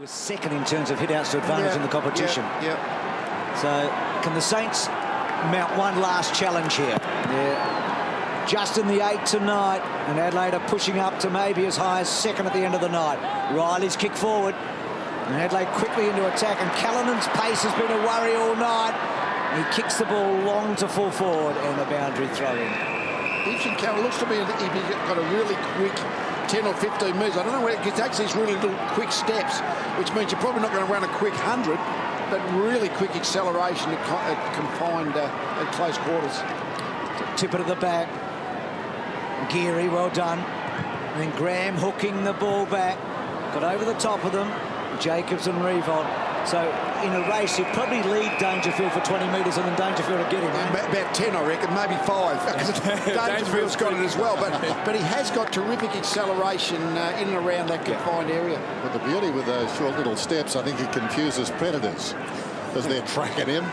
was second in terms of hit-outs to advantage in the competition. So can the Saints mount one last challenge here? Just in the 8 tonight, and Adelaide are pushing up to maybe as high as second at the end of the night. Riley's kick forward, and Adelaide quickly into attack, and Callanan's pace has been a worry all night. He kicks the ball long to full forward, and a boundary throw-in. Ethan Callan looks to me as if he's got a really quick 10 or 15 metres. I don't know where he takes these really little quick steps, which means you're probably not going to run a quick 100, but really quick acceleration at confined, at close quarters. Tip it at the back. Geary, well done. And then Graham hooking the ball back. Got over the top of them. Jacobs and Revolt. So in a race, he'd probably lead Dangerfield for 20 metres and then Dangerfield will get him. About 10, I reckon, maybe 5. Dangerfield's got it as well, but he has got terrific acceleration in and around that confined area. But the beauty with those short little steps, I think he confuses predators as they're tracking him.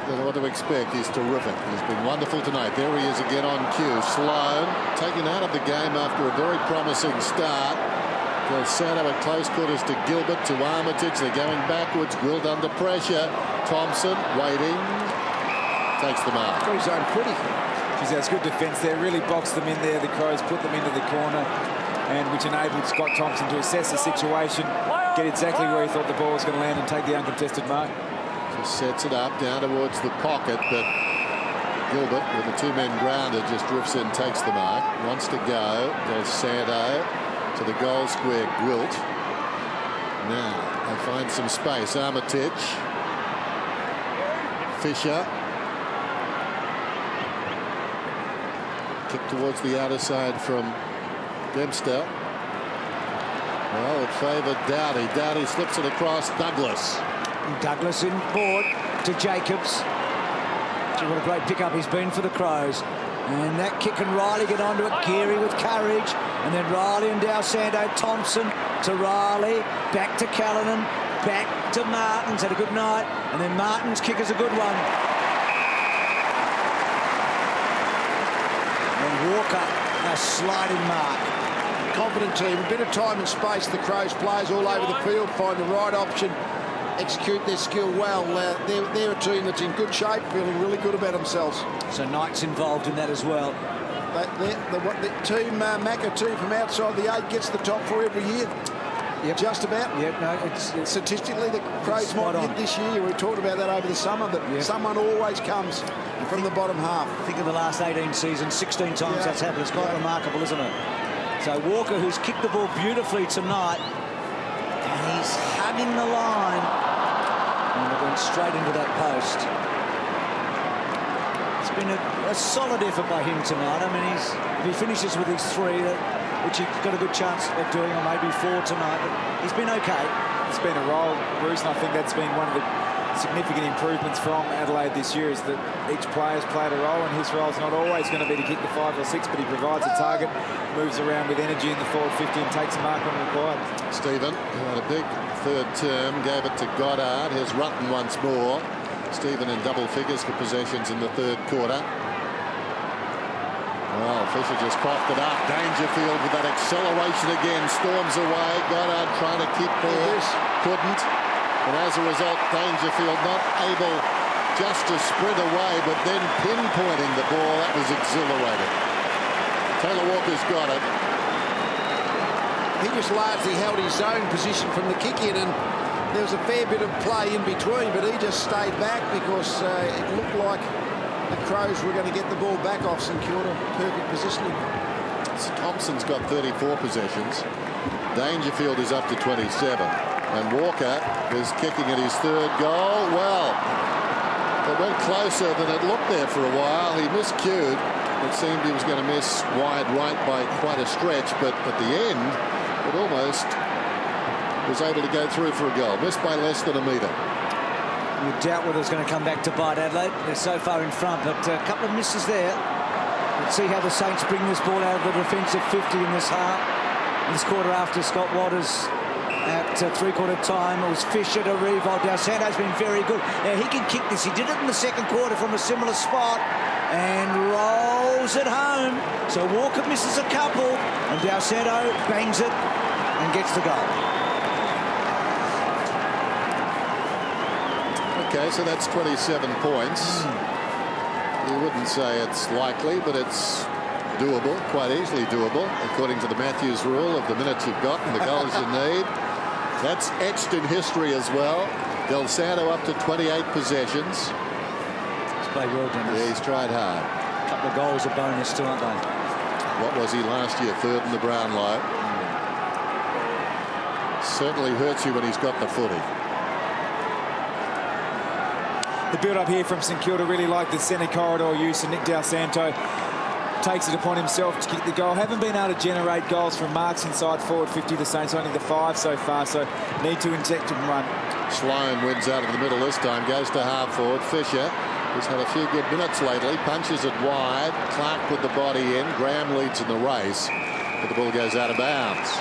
Don't know what to expect. He's terrific. He's been wonderful tonight. There he is again on cue. Sloan taken out of the game after a very promising start. Del Santo at close quarters to Gilbert, to Armitage. They're going backwards. Gwilt under pressure. Thompson waiting. Takes the mark. Got his own footy. Geez, that's good defence there. Really boxed them in there. The Crows put them into the corner, and which enabled Scott Thompson to assess the situation, get exactly where he thought the ball was going to land, and take the uncontested mark. Just sets it up down towards the pocket, but Gilbert, with the 2 men grounded, just drifts in, takes the mark. Wants to go. Del Santo to the goal square. Gwilt. Now they find some space. Armitage. Fisher. Kick towards the outer side from Dempster. Well, it favoured Doughty. Doughty slips it across. Douglas. Douglas in board to Jacobs. What a great pickup he's been for the Crows. And that kick, and Riley get onto it. Geary with courage. And then Riley and Del Santo. Thompson to Riley. Back to Callanan. Back to Martins. Had a good night. And then Martins' kick is a good one. And Walker, a sliding mark. Confident team. A bit of time and space. The Crows players all over the field find the right option. Execute their skill well. They're a team that's in good shape, feeling really good about themselves. So Knight's involved in that as well. The team, Macca 2 from outside the 8 gets the top 4 every year. Yep. Just about. Yep, no, it's statistically, the Crows might hit this year. We talked about that over the summer, but someone always comes from the bottom half. Think of the last 18 seasons, 16 times that's happened. It's quite remarkable, isn't it? So Walker, who's kicked the ball beautifully tonight, and he's hugging the line. And they're going straight into that post. It's been a solid effort by him tonight. I mean, if he finishes with his 3, which he's got a good chance of doing, or maybe 4 tonight, but he's been okay. It's been a roll, Bruce, and I think that's been one of the significant improvements from Adelaide this year, is that each player's played a role, and his role's not always going to be to kick the 5 or 6, but he provides a target, moves around with energy in the forward 50 and takes a mark when required. Stephen, who had a big third term, gave it to Goddard. Here's Rutten once more. Stephen in double figures for possessions in the 3rd quarter. Well, Fisher just coughed it up. Dangerfield with that acceleration again. Storms away. Goddard trying to keep ball. Couldn't. And as a result, Dangerfield not able just to sprint away, but then pinpointing the ball. That was exhilarating. Taylor Walker's got it. He just largely held his own position from the kick in, and there was a fair bit of play in between, but he just stayed back because it looked like the Crows were going to get the ball back off St Kilda. Perfect positioning. Thompson's got 34 possessions. Dangerfield is up to 27. And Walker is kicking at his 3rd goal. Well, it went closer than it looked there for a while. He miscued. It seemed he was going to miss wide right by quite a stretch, but at the end, it almost was able to go through for a goal. Missed by less than a metre. You doubt whether it's going to come back to bite Adelaide. They're so far in front, but a couple of misses there. Let's see how the Saints bring this ball out of the defensive 50 in this half. This quarter after Scott Waters at 3/4 time. It was Fisher to Revolt. Del Santo's been very good. Now, he can kick this. He did it in the 2nd quarter from a similar spot and rolls it home. So Walker misses a couple, and Del Santo bangs it and gets the goal. OK, so that's 27 points. You wouldn't say it's likely, but it's doable, quite easily doable, according to the Matthews rule of the minutes you've got and the goals you need. That's etched in history as well. Del Santo up to 28 possessions. He's played well, Dennis. Yeah, he's tried hard. A couple of goals, a bonus too, aren't they? What was he last year? Third in the Brownlow. Certainly hurts you when he's got the footy. The build-up here from St Kilda really like the centre corridor use, and Nick Del Santo takes it upon himself to kick the goal. Haven't been able to generate goals from marks inside forward 50. The Saints only the 5 so far, so need to inject and run. Sloan wins out of the middle this time, goes to half forward. Fisher, who's had a few good minutes lately, punches it wide. Clark with the body in. Graham leads in the race, but the ball goes out of bounds.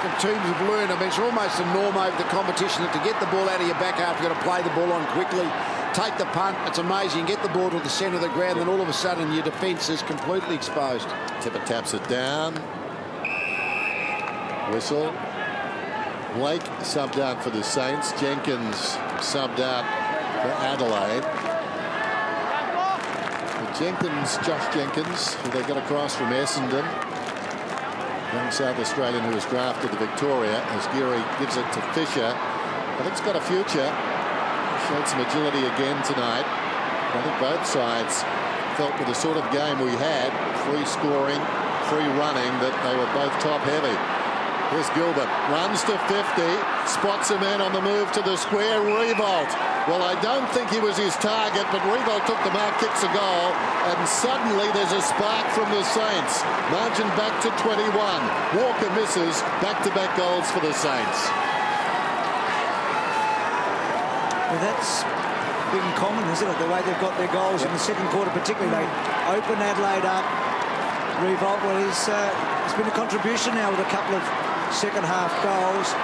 The teams have learned. I mean, it's almost a norm over the competition that to get the ball out of your back half, you've got to play the ball on quickly, take the punt. It's amazing. Get the ball to the centre of the ground, then all of a sudden your defence is completely exposed. Tipper taps it down. Whistle. Blake subbed out for the Saints. Jenkins subbed out for Adelaide. Josh Jenkins, who they got across from Essendon, young South Australian who was drafted to Victoria, as Geary gives it to Fisher. I think it's got a future. Showed some agility again tonight. I think both sides felt with the sort of game we had, free scoring, free running, that they were both top heavy. Here's Gilbert, runs to 50, spots a man on the move to the square. Revolt. Well, I don't think he was his target, but Revolt took the mark, kicks a goal, and suddenly there's a spark from the Saints. Margin back to 21. Walker misses, back-to-back goals for the Saints. Well, that's been common, isn't it? The way they've got their goals in the second quarter, particularly. They open Adelaide up. Revolt, well, he's been a contribution now with a couple of second-half goals.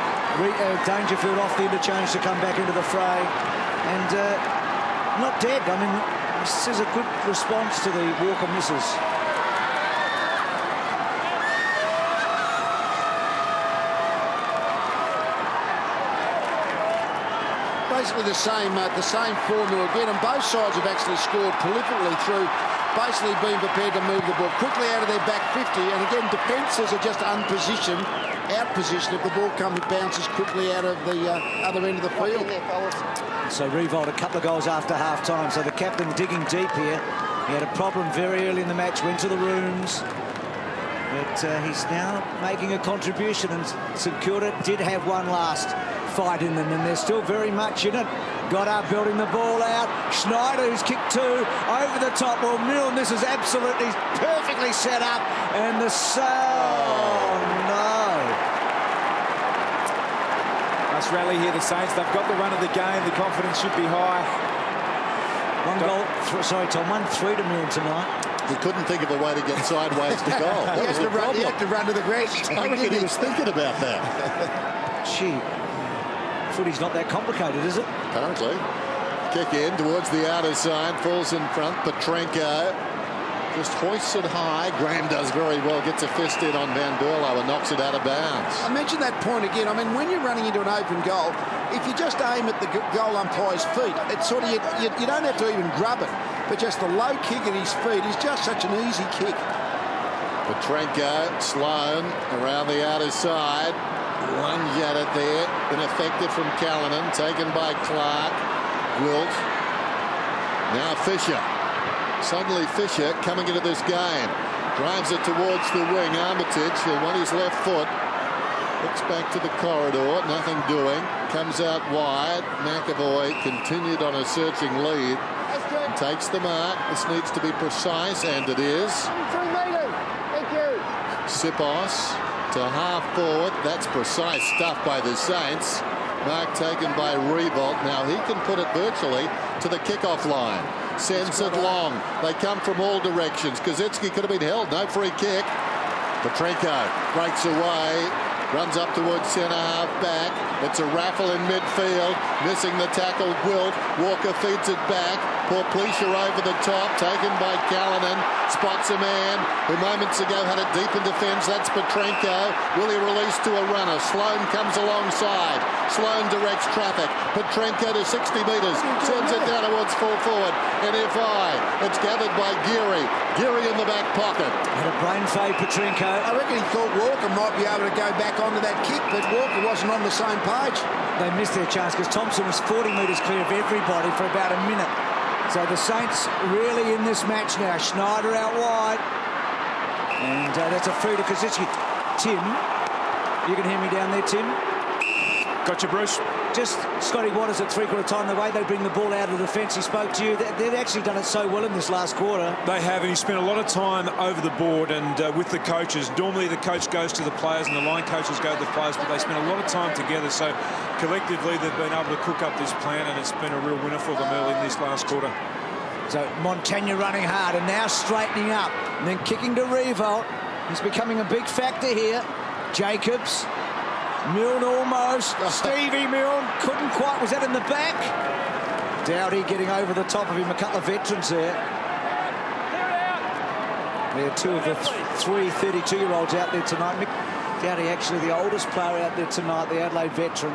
Dangerfield off the interchange to come back into the fray. And not dead. I mean, this is a good response to the Walker misses. Basically the same formula again, and both sides have actually scored prolifically through basically being prepared to move the ball quickly out of their back 50, and again defences are just unpositioned, out-positioned if the ball bounces quickly out of the other end of the field. So Revolt a couple of goals after half-time, so the captain digging deep here. He had a problem very early in the match, went to the rooms, but he's now making a contribution, and St Kilda did have one last fight in them, and they're still very much in it. Goddard building the ball out. Schneider, who's kicked 2 over the top. Well, Milne, this is absolutely perfectly set up, and the oh no! Nice rally here, the Saints. They've got the run of the game. The confidence should be high. One goal. Sorry, Tom. 1-3 to Milne tonight. He couldn't think of a way to get sideways to goal. He had to run to the ground. I reckon he was thinking about that. Gee. Footy's not that complicated, is it? Apparently. Kick in towards the outer side, falls in front. Petrenko just hoists it high. Graham does very well, gets a fist in on Van Berlo and knocks it out of bounds. I mentioned that point again. I mean, when you're running into an open goal, if you just aim at the goal umpire's feet, it's sort of you don't have to even grub it, but just the low kick at his feet is just such an easy kick. Petrenko, Sloan around the outer side. Lunge at it there, ineffective from Callanan, taken by Clark. Wilt. Now Fisher. Suddenly Fisher coming into this game. Drives it towards the wing. Armitage on his left foot. Looks back to the corridor, nothing doing. Comes out wide. McAvoy continued on a searching lead. Takes the mark. This needs to be precise, and it is. 3 metres. Thank you. Sipos to half forward. That's precise stuff by the Saints. Mark taken by Revolt. Now he can put it virtually to the kickoff line. Sends it long. They come from all directions. Kozinski could have been held. No free kick. Petrenko breaks away. Runs up towards centre half back. It's a raffle in midfield. Missing the tackle. Wilt. Walker feeds it back. Portplecia over the top, taken by Callanan. Spots a man who moments ago had it deep in defence. That's Petrenko. Will he release to a runner? Sloan comes alongside. Sloan directs traffic. Petrenko to 60 metres. Sends it down towards full forward. NFI. It's gathered by Geary. Geary in the back pocket. Had a brain fade, Petrenko. I reckon he thought Walker might be able to go back onto that kick, but Walker wasn't on the same page. They missed their chance because Thompson was 40 metres clear of everybody for about a minute. So the Saints really in this match now. Schneider out wide. And that's a free to Kosicki. Tim, you can hear me down there, Tim? Gotcha, Bruce. Just Scotty Waters at three-quarter time, the way they bring the ball out of the defence, he spoke to you. They've actually done it so well in this last quarter. They have, and he spent a lot of time over the board and with the coaches. Normally the coach goes to the players and the line coaches go to the players, but they spend a lot of time together. So collectively they've been able to cook up this plan, and it's been a real winner for them early in this last quarter. So Montagna running hard and now straightening up and then kicking to Revolt. He's becoming a big factor here. Jacobs. Milne almost. Stevie Milne couldn't quite. Was that in the back? Dowdy getting over the top of him. A couple of veterans there. There are two of the three 32-year-olds out there tonight. Mick Dowdy actually the oldest player out there tonight, the Adelaide veteran.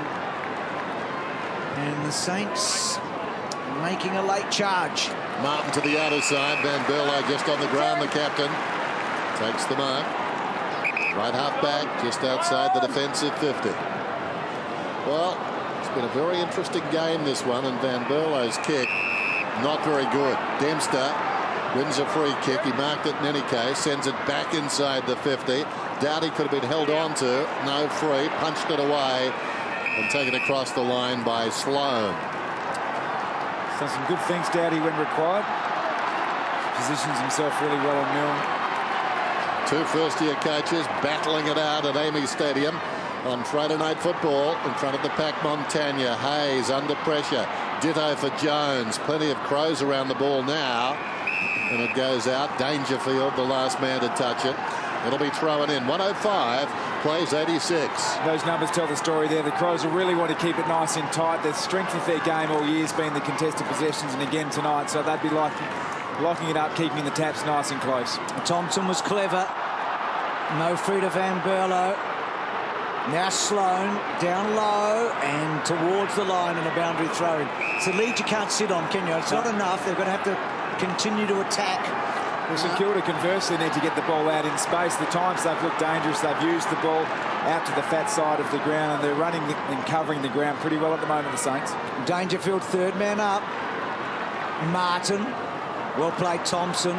And the Saints making a late charge. Martin to the outer side. Van Berlo just on the ground, the captain. Takes the mark. Right half back, just outside the defensive 50. Well, it's been a very interesting game, this one, and Van Berlo's kick, not very good. Dempster wins a free kick. He marked it in any case, sends it back inside the 50. Doughty could have been held on to. No free, punched it away, and taken across the line by Sloan. He's done some good things, Doughty, when required. Positions himself really well on Milne. Two first-year coaches battling it out at Amy Stadium on Friday Night Football in front of the pack. Montagna, Hayes under pressure. Ditto for Jones. Plenty of crows around the ball now. And it goes out. Dangerfield, the last man to touch it. It'll be thrown in. 105, plays 86. Those numbers tell the story there. The Crows will really want to keep it nice and tight. The strength of their game all year has been the contested possessions, and again tonight. So they'd be locking it up, keeping the taps nice and close. Thompson was clever. No free to Van Berlo. Now Sloan down low and towards the line and a boundary throw in. It's a lead you can't sit on, can you? It's not enough. They're going to have to continue to attack. Well, St Kilda conversely need to get the ball out in space. The times they've looked dangerous, they've used the ball out to the fat side of the ground, and they're running and covering the ground pretty well at the moment, the Saints. Dangerfield third man up. Martin. Well played, Thompson.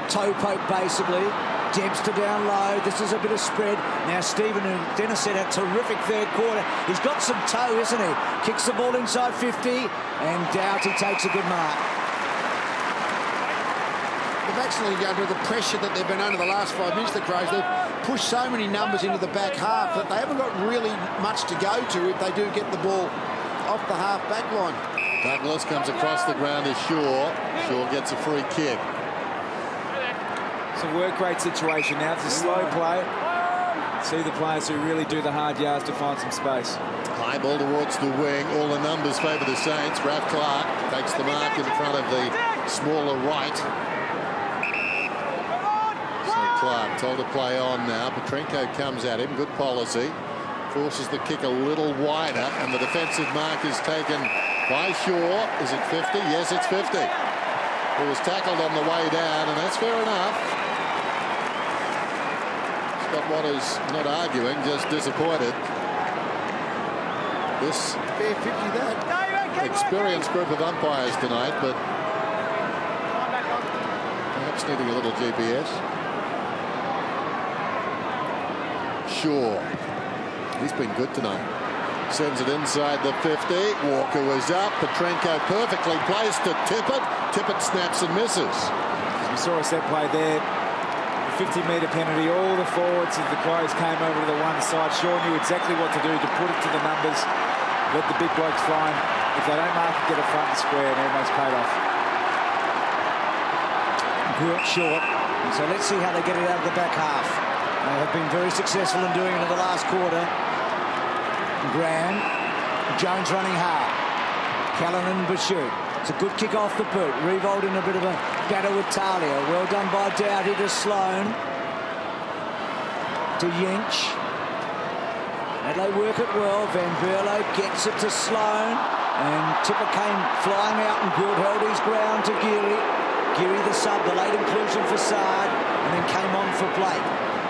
Toe poke basically. Dempster down low. This is a bit of spread. Now Stephen, who Dennis said had a terrific third quarter. He's got some toe, isn't he? Kicks the ball inside 50, and Doughty takes a good mark. They've actually, under the pressure that they've been under the last 5 minutes, the Crows, they've pushed so many numbers into the back half that they haven't got really much to go to if they do get the ball off the half back line. Douglas comes across the ground to Shaw. Shaw gets a free kick. It's a work rate situation now. It's a slow play. See the players who really do the hard yards to find some space. High ball towards the wing. All the numbers favour the Saints. Raph Clark takes the mark in front of the smaller right. So Clark told to play on now. Petrenko comes at him. Good policy. Forces the kick a little wider, and the defensive mark is taken by Shaw. Is it 50? Yes, it's 50. He was tackled on the way down, and that's fair enough. Scott Waters not arguing, just disappointed. This Fair 50 that. experienced group of umpires tonight, but perhaps needing a little GPS. Shaw. He's been good tonight. Sends it inside the 50. Walker was up. Petrenko perfectly placed to Tippett. Tippett snaps and misses. We saw a set play there. The 50-metre penalty. All the forwards of the Crows came over to the one side. Shaw knew exactly what to do to put it to the numbers. Let the big blokes fly. If they don't mark it, get a front and square, and almost paid off. Good short. So let's see how they get it out of the back half. They have been very successful in doing it in the last quarter. Graham, Jones running hard. Callanan, Bashir. It's a good kick off the boot. Revolt in a bit of a battle with Talia. Well done by Doughty to Sloan. To Yench. Adelaide work it well. Van Berlo gets it to Sloan. And Tipper came flying out and Gould held his ground to Geary. Geary the sub, the late inclusion for Sard. And then came on for Blake.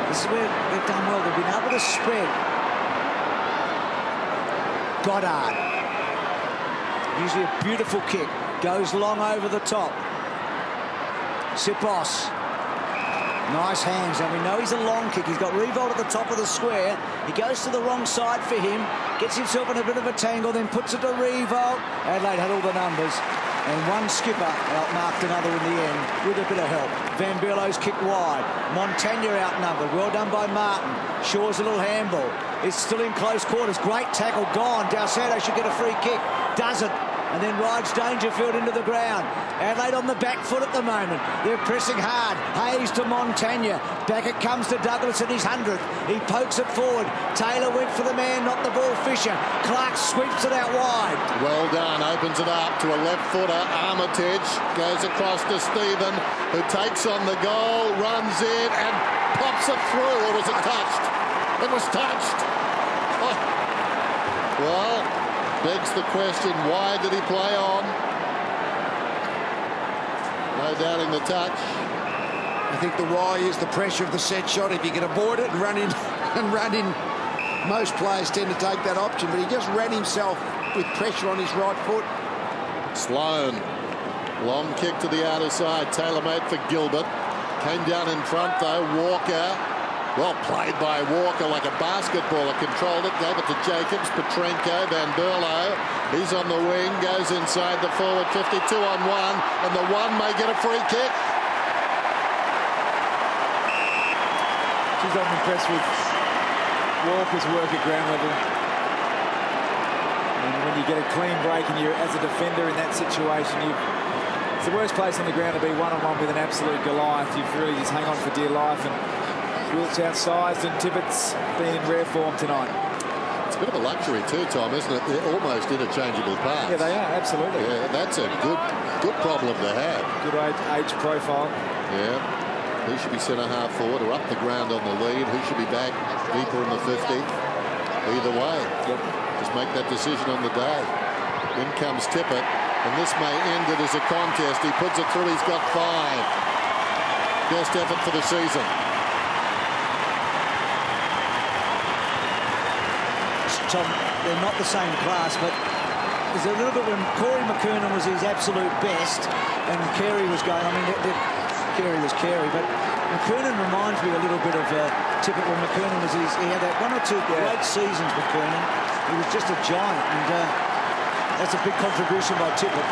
This is where they've done well. They've been able to spread. Goddard. Usually a beautiful kick. Goes long over the top. Sipos. Nice hands, and we know he's a long kick. He's got Revolt at the top of the square. He goes to the wrong side for him, gets himself in a bit of a tangle, then puts it to Revolt. Adelaide had all the numbers, and one skipper outmarked another in the end with a bit of help. Van Berlo's kick wide. Montagna outnumbered. Well done by Martin. Shaw's a little handball. It's still in close quarters. Great tackle gone. Dalsado should get a free kick. Doesn't. And then rides Dangerfield into the ground. Adelaide on the back foot at the moment. They're pressing hard. Hayes to Montagna. Back it comes to Douglas at his 100th. He pokes it forward. Taylor went for the man, not the ball. Fisher. Clark sweeps it out wide. Well done. Opens it up to a left footer. Armitage goes across to Stephen, who takes on the goal, runs in and pops it through. Or was it touched? It was touched. Oh. Well, begs the question, why did he play on? No doubting the touch. I think the why is the pressure of the set shot. If you can avoid it and run in, most players tend to take that option, but he just ran himself with pressure on his right foot. Sloan, long kick to the outer side, tailor-made for Gilbert. Came down in front though, Walker. Well played by Walker like a basketballer, controlled it, gave it to Jacobs, Petrenko, Van Berlo. He's on the wing, goes inside the forward 52 on one, and the one may get a free kick. She's I'm impressed with Walker's work at ground level. And when you get a clean break and you're as a defender in that situation, it's the worst place on the ground to be one-on-one with an absolute Goliath. You've really just hang on for dear life, and Wilt's outsized, and Tippett's been in rare form tonight. It's a bit of a luxury too, Tom, isn't it? They're almost interchangeable parts. Yeah, they are, absolutely. Yeah, that's a good problem to have. Good age profile. Yeah. Who should be centre half forward or up the ground on the lead? Who should be back deeper in the 50? Either way. Yep. Just make that decision on the day. In comes Tippett, and this may end it as a contest. He puts it through. He's got 5. Best effort for the season. Tom, they're not the same class, but there's a little bit when Corey McKernan was his absolute best and Carey was going, I mean, Carey was Carey, but McKernan reminds me a little bit of Tippett when McKernan was he had that 1 or 2 great seasons, McKernan. He was just a giant, and that's a big contribution by Tippett.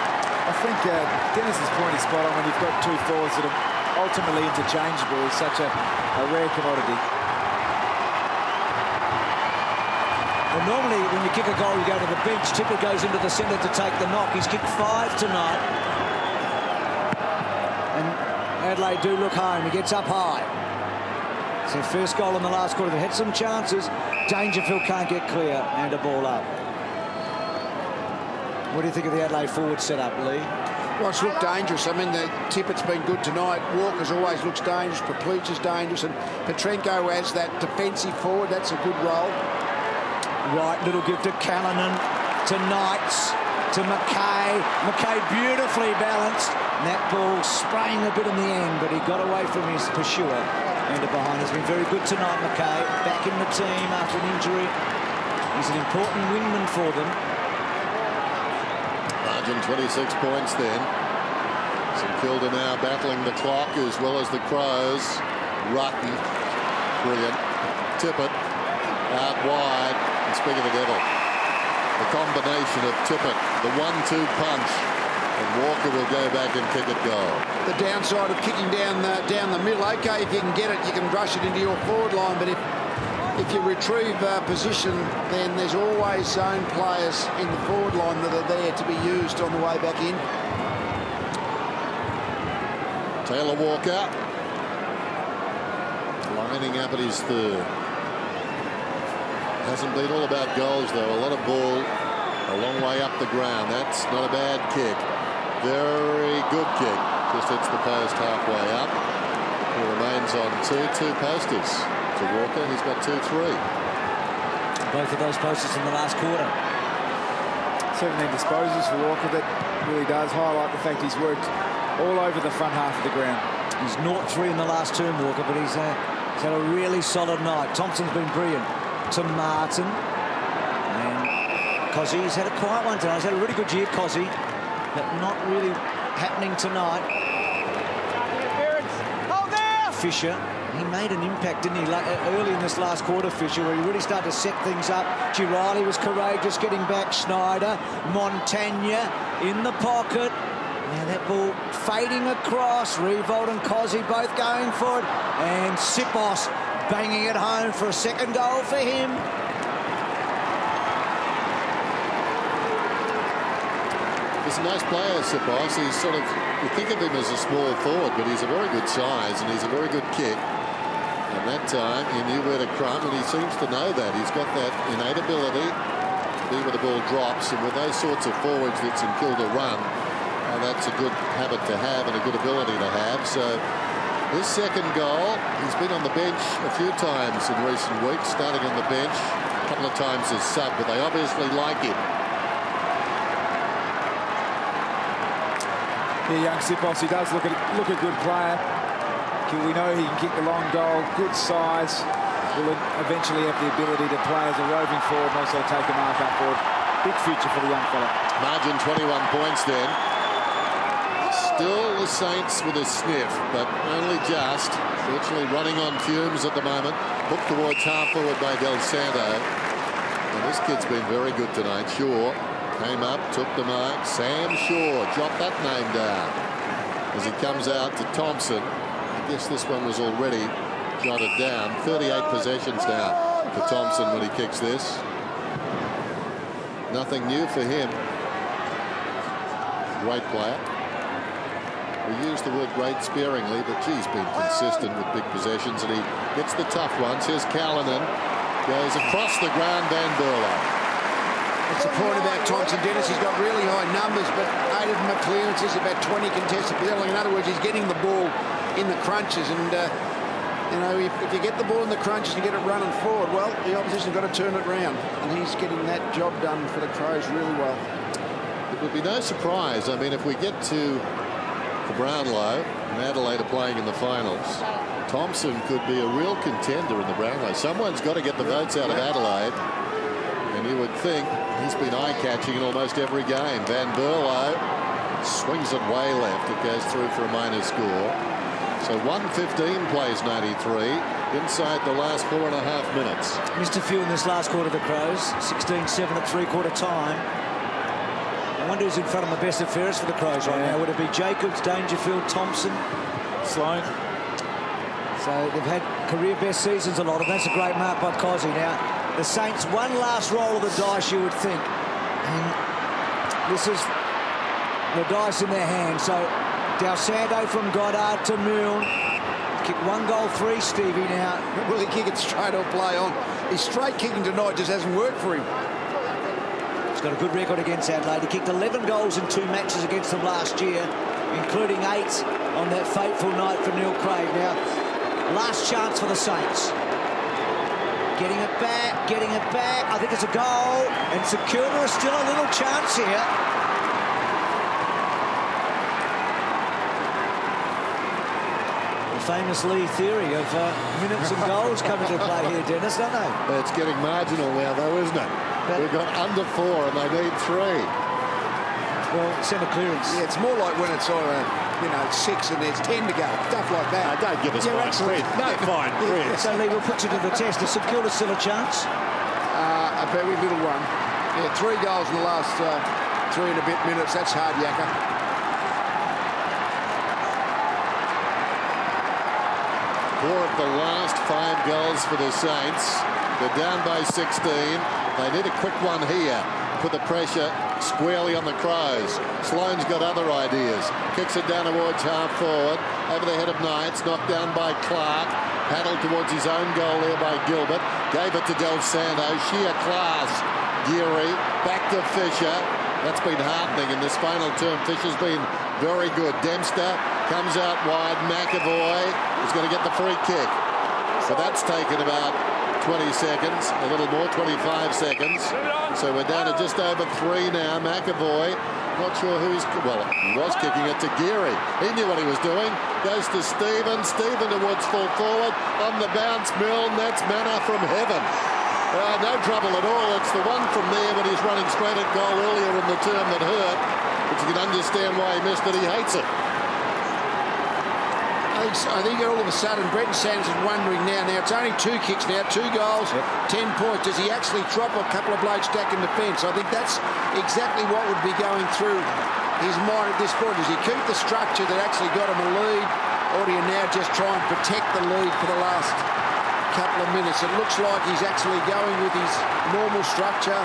I think Dennis's point is spot on. When you've got 2 forwards that are ultimately interchangeable, is such a rare commodity. Well, normally when you kick a goal, you go to the bench. Tippett goes into the centre to take the knock. He's kicked 5 tonight. And Adelaide do look home. He gets up high. It's their first goal in the last quarter. They had some chances. Dangerfield can't get clear, and a ball up. What do you think of the Adelaide forward setup, Lee? Well, it's looked dangerous. I mean, the Tippett's been good tonight. Walker's always looks dangerous. Papluch is dangerous. And Petrenko as that defensive forward. That's a good role. Right, little gift to Callanan, to Knights, to McKay. McKay beautifully balanced. And that ball spraying a bit in the end, but he got away from his pursuer. And behind has been very good tonight, McKay. Back in the team after an injury. He's an important wingman for them. Margin 26 points then. St Kilda now battling the clock as well as the Crows. Rutten, brilliant. Tippett out wide. And speak of the devil, the combination of Tippett, the 1-2 punch, and Walker will go back and kick it goal. The downside of kicking down the middle, okay, if you can get it, you can rush it into your forward line, but if you retrieve position, then there's always zone players in the forward line that are there to be used on the way back in. Taylor Walker lining up at his 3rd. Hasn't been all about goals though. A lot of ball a long way up the ground. That's not a bad kick. Very good kick. Just hits the post halfway up. He remains on two posters. To Walker, he's got 2-3. Both of those posters in the last quarter. 17 disposals for Walker. That really does highlight the fact he's worked all over the front half of the ground. He's 0-3 in the last term, Walker, but he's had a really solid night. Thompson's been brilliant. To Martin. And Cozzy, he's had a quiet one tonight. He's had a really good year, Cozzy, but not really happening tonight. Fisher, he made an impact, didn't he, early in this last quarter, Fisher, where he really started to set things up. Girardi was courageous, getting back. Schneider, Montagna in the pocket. Now that ball fading across. Riewoldt and Cozzy both going for it. And Sipos banging it home for a second goal for him. He's a nice player, Sipos. He's sort of, you think of him as a small forward, but he's a very good size and he's a very good kick. And that time he knew where to crumb, and he seems to know that. He's got that innate ability to be where the ball drops, and with those sorts of forwards that St Kilda run, that's a good habit to have and a good ability to have. So his second goal, he's been on the bench a few times in recent weeks, starting on the bench, a couple of times as sub, but they obviously like him. Yeah, young Sipos, he does look a good player. We know he can kick the long goal, good size. Will eventually have the ability to play as a roving forward and also take a mark up forward. Big future for the young fella. Margin 21 points then. Still the Saints with a sniff, but only just. Virtually running on fumes at the moment. Hooked towards half forward by Del Santo. And this kid's been very good tonight. Shaw came up, took the mark. Sam Shaw, jot that name down. As he comes out to Thompson. I guess this one was already jotted down. 38 possessions now for Thompson when he kicks this. Nothing new for him. Great player. We use the word great sparingly, but he's been consistent with big possessions, and he gets the tough ones. Here's Callanan. Goes across the ground, Van Burlow. That's the point about Thompson, Dennis. He's got really high numbers, but 8 of them are clearances, about 20 contested possessions. In other words, he's getting the ball in the crunches, and you know, if you get the ball in the crunches and get it running forward, well, the opposition's got to turn it round, and he's getting that job done for the Crows really well. It would be no surprise. I mean, if we get to the Brownlow and Adelaide are playing in the finals, Thompson could be a real contender in the Brownlow. Someone's got to get the votes out of Adelaide, and you would think he's been eye-catching in almost every game. Van Burlow swings it way left. It goes through for a minor score. So 1:15 plays 93 inside the last 4.5 minutes. Missed a few in this last quarter of the Crows. 16-7 at three-quarter time. I wonder who's in front of my best and fairest for the Crows right now. Would it be Jacobs, Dangerfield, Thompson, Sloane? So they've had career best seasons, a lot of them. That's a great mark by Cozzy. Now, the Saints, one last roll of the dice, you would think. And this is the dice in their hands. So Del Santo from Goddard to Milne. Kick 1 goal 3, Stevie, now. Will he kick it straight or play on? His straight kicking tonight just hasn't worked for him. He's got a good record against Adelaide. He kicked 11 goals in 2 matches against them last year, including 8 on that fateful night for Neil Craig. Now, last chance for the Saints. Getting it back, getting it back. I think it's a goal. And St Kilda is still a little chance here. The famous Lee theory of minutes and goals come into play here, Dennis, don't they? It's getting marginal now, though, isn't it? We've got under 4 and they need 3. Well, centre clearance. Yeah, it's more like when it's you know, 6 and there's 10 to go, stuff like that. Don't give us fine print. No fine print. So, Lee, we'll put you to the test. Is St Kilda still a chance? A very little one. Yeah, 3 goals in the last 3 and a bit minutes. That's hard yakka. 4 of the last 5 goals for the Saints. They're down by 16. They need a quick one here. Put the pressure squarely on the Crows. Sloane's got other ideas. Kicks it down towards half forward. Over the head of Knights. Knocked down by Clark. Paddled towards his own goal there by Gilbert. Gave it to Del Santo. Sheer class. Geary. Back to Fisher. That's been heartening in this final term. Fisher's been very good. Dempster comes out wide. McAvoy is going to get the free kick. So that's taken about 20 seconds, a little more, 25 seconds. So we're down to just over 3 now. McAvoy, not sure who's... Well, he was kicking it to Geary. He knew what he was doing. Goes to Stephen. Stephen towards full forward. On the bounce, Milne. That's manna from heaven. No trouble at all. It's the one from there when he's running straight at goal earlier in the term that hurt. But you can understand why he missed it. He hates it. I think all of a sudden Brenton Sanders is wondering now it's only 2 kicks now, 2 goals, 10 points. Does he actually drop a couple of blokes back in defence? I think that's exactly what would be going through his mind at this point. Does he keep the structure that actually got him a lead, or do you now just try and protect the lead for the last couple of minutes? It looks like he's actually going with his normal structure.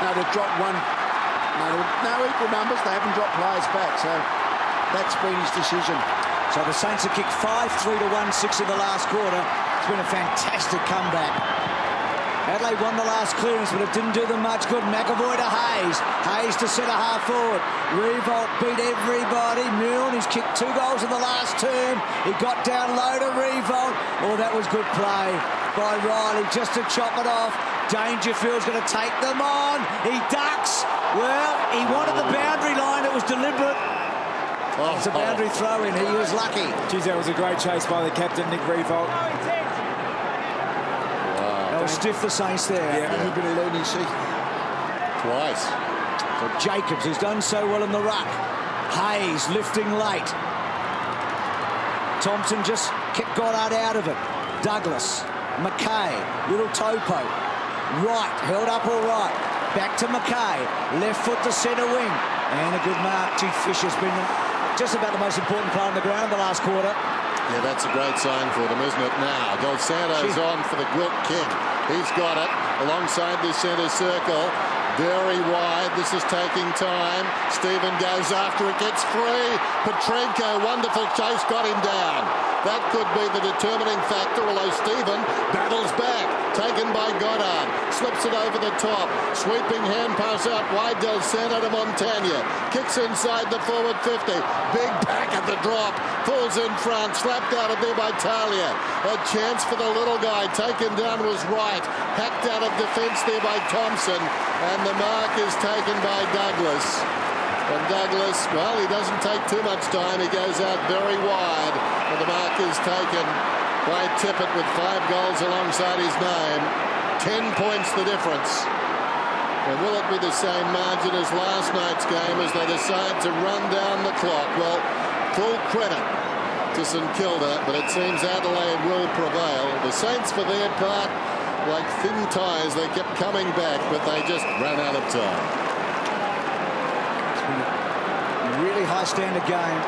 No, they've dropped one. No equal numbers. They haven't dropped players back, so that's been his decision. So the Saints have kicked 5-3 to 1-6 in the last quarter. It's been a fantastic comeback. Adelaide won the last clearance, but it didn't do them much good. McAvoy to Hayes. Hayes to centre half forward. Revolt beat everybody. Milne, he's kicked 2 goals in the last term. He got down low to Revolt. Oh, that was good play by Riley just to chop it off. Dangerfield's going to take them on. He ducks. Well, he wanted the boundary line. It was deliberate. It's a boundary throw in. He was lucky. Geez, that was a great chase by the captain, Nick Revolt. That was stiff, the Saints there. Yeah, a little bit of leniency. Twice. So Jacobs, who's done so well in the ruck. Hayes lifting late. Thompson just kept Goddard out of it. Douglas, McKay, little topo. Right, held up all right. Back to McKay. Left foot to centre wing. And a good mark. Gee, Fisher's been just about the most important player on the ground in the last quarter. Yeah, that's a great sign for them, isn't it? Now, Dos Santos on for the Gwilt kick. He's got it alongside the centre circle. Very wide. This is taking time. Stephen goes after it, gets free. Petrenko, wonderful chase, got him down. That could be the determining factor, although Stephen battles back. Taken by Goddard. Slips it over the top. Sweeping hand pass out wide. Del Santo to Montagna. Kicks inside the forward 50. Big pack at the drop. Falls in front. Slapped out of there by Talia. A chance for the little guy. Taken down was Wright. Hacked out of defence there by Thompson. And the mark is taken by Douglas. And Douglas, well, he doesn't take too much time. He goes out very wide. And the mark is taken by Tippett with 5 goals alongside his name. 10 points the difference. And will it be the same margin as last night's game as they decide to run down the clock? Well, full credit to St Kilda, but it seems Adelaide will prevail. The Saints, for their part, like thin tyres, they kept coming back, but they just ran out of time. It's been a really high standard game.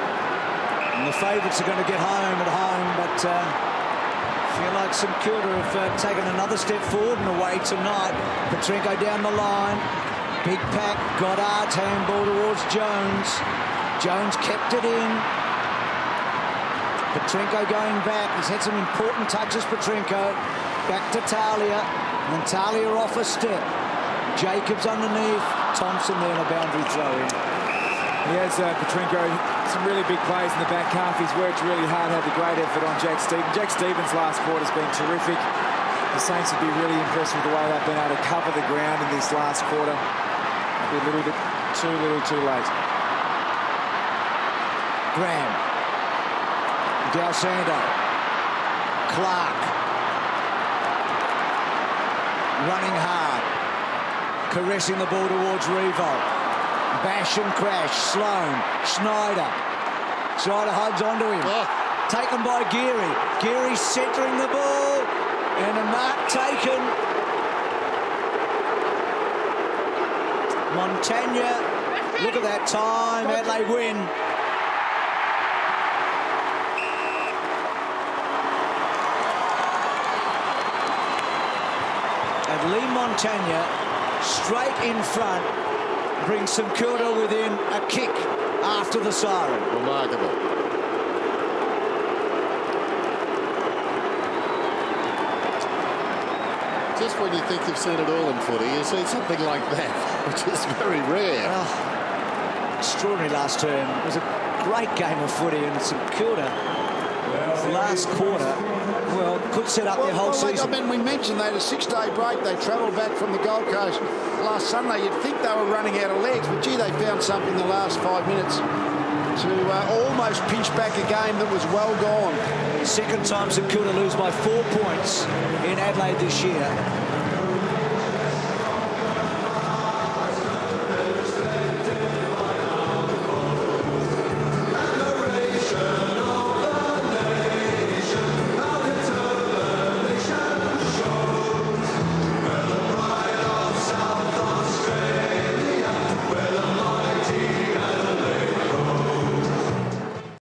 And the favourites are going to get home at home, but I feel like St Kilda have taken another step forward and away tonight. Petrenko down the line. Big pack. Goddard's handball towards Jones. Jones kept it in. Petrenko going back. He's had some important touches, Petrenko. Back to Talia. And then Talia off a step. Jacobs underneath. Thompson there in a boundary throw in. He has Petrenko, some really big plays in the back half. He's worked really hard, had a great effort on Jack Stevens. Jack Stevens' last quarter's been terrific. The Saints would be really impressed with the way they've been able to cover the ground in this last quarter. Be a little too late. Graham. Del Santo. Clark. Running hard. Caressing the ball towards Revolt. Bash and crash. Sloan. Schneider. Schneider hugs onto him. Taken by Geary. Geary centering the ball. And a mark taken. Montagna. Look at that time. Adelaide win. And Lee Montagna straight in front. Brings St Kilda within a kick after the siren. Remarkable. Just when you think you've seen it all in footy, you see something like that, which is very rare. extraordinary last term. It was a great game of footy, and St Kilda, last quarter, well, could set up their whole season. I mean, we mentioned they had a 6-day break. They travelled back from the Gold Coast last Sunday. You'd think they were running out of legs, but gee, they found something in the last 5 minutes to almost pinch back a game that was well gone. Second time St Kilda lose by 4 points in Adelaide this year.